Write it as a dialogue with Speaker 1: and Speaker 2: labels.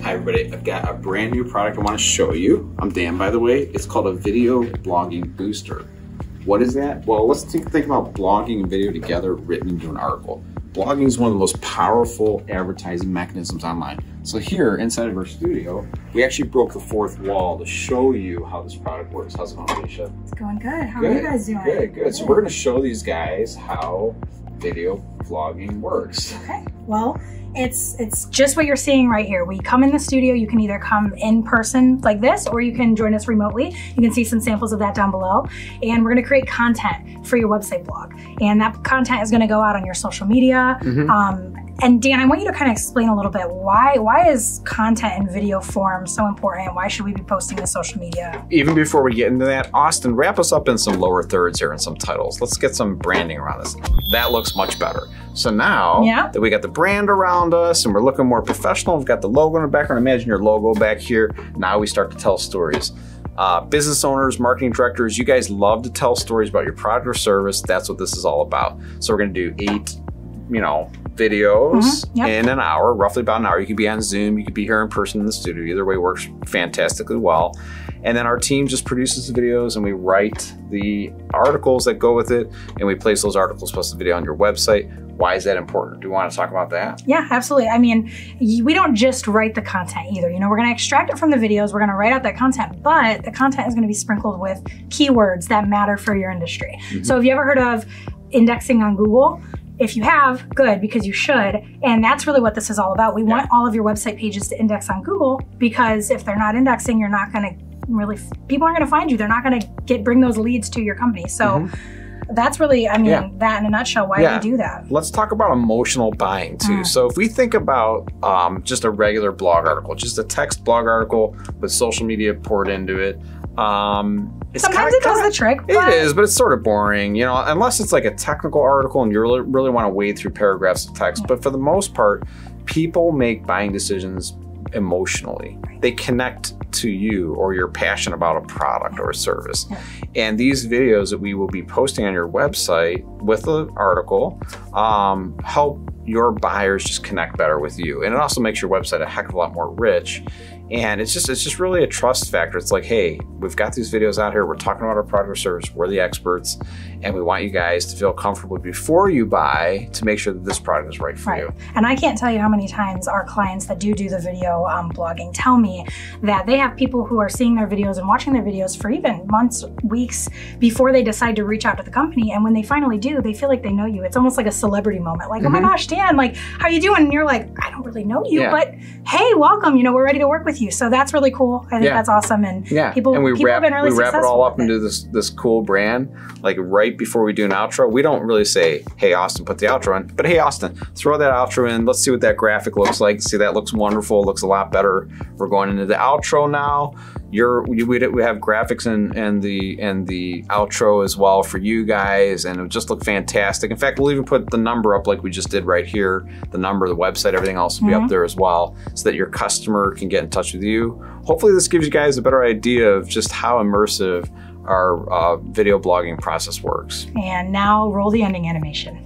Speaker 1: Hi everybody, I've got a brand new product I want to show you. I'm Dan, by the way. It's called a video blogging booster. What is that? Well, let's think about blogging and video together written into an article. Blogging is one of the most powerful advertising mechanisms online. So here inside of our studio, we actually broke the fourth wall to show you how this product works. How's it going, Alicia?
Speaker 2: It's going good. How are you guys doing?
Speaker 1: Good. So we're going to show these guys how video blogging works.
Speaker 2: Okay. Well, it's just what you're seeing right here. We come in the studio. You can either come in person like this, or you can join us remotely. You can see some samples of that down below. And we're going to create content for your website blog. And that content is going to go out on your social media. And Dan, I want you to kind of explain a little bit why is content in video form so important? Why should we be posting to social media?
Speaker 3: Even before we get into that, Austin, wrap us up in some lower thirds here and some titles. Let's get some branding around this. That looks much better. So now that we got the brand around us and we're looking more professional, we've got the logo in the background. Imagine your logo back here. Now we start to tell stories. Business owners, marketing directors, you guys love to tell stories about your product or service. That's what this is all about. So we're gonna do 8, videos in an hour, roughly about an hour. You could be on Zoom, you could be here in person in the studio. Either way works fantastically well. And then our team just produces the videos and we write the articles that go with it, and we place those articles plus the video on your website. Why is that important? Do you want to talk about that?
Speaker 2: Yeah, absolutely. I mean, we don't just write the content either. We're going to extract it from the videos. We're going to write out that content, but the content is going to be sprinkled with keywords that matter for your industry. So have you ever heard of indexing on Google? If you have, good, because you should. And that's really what this is all about. We want all of your website pages to index on Google, because if they're not indexing, you're not going to people aren't going to find you. They're not going to bring those leads to your company. So that's really, that in a nutshell, why do we do that?
Speaker 3: Let's talk about emotional buying too. So if we think about just a regular blog article, just a text blog article with social media poured into it,
Speaker 2: sometimes it does the trick.
Speaker 3: It is, but it's sort of boring, unless it's like a technical article and you really want to wade through paragraphs of text. But for the most part, people make buying decisions emotionally. They connect to you, or you're passionate about a product or a service. And these videos that we will be posting on your website with the article help your buyers just connect better with you. And it also makes your website a heck of a lot more rich. And it's just really a trust factor. It's like, hey, we've got these videos out here. We're talking about our product or service. We're the experts. And we want you guys to feel comfortable before you buy to make sure that this product is right for you.
Speaker 2: And I can't tell you how many times our clients that do the video blogging tell me that they have people who are seeing their videos and watching their videos for even months, weeks before they decide to reach out to the company. And when they finally do, they feel like they know you. It's almost like a celebrity moment. Like, oh my gosh, Dan, like, how you doing? And you're like, I don't really know you, but hey, welcome. We're ready to work with you. So that's really cool. I think that's awesome. And people have been really successful.
Speaker 3: We wrap it all up into this cool brand. Like right before we do an outro, we don't really say, hey, Austin, put the outro in. But hey, Austin, throw that outro in. Let's see what that graphic looks like. See, that looks wonderful. It looks a lot better. We're going into the outro now. We have graphics and the outro as well for you guys, and it'll just look fantastic. In fact, we'll even put the number up like we just did right here. The number, the website, everything else will be up there as well, so that your customer can get in touch with you. Hopefully this gives you guys a better idea of just how immersive our video blogging process works.
Speaker 2: And now roll the ending animation.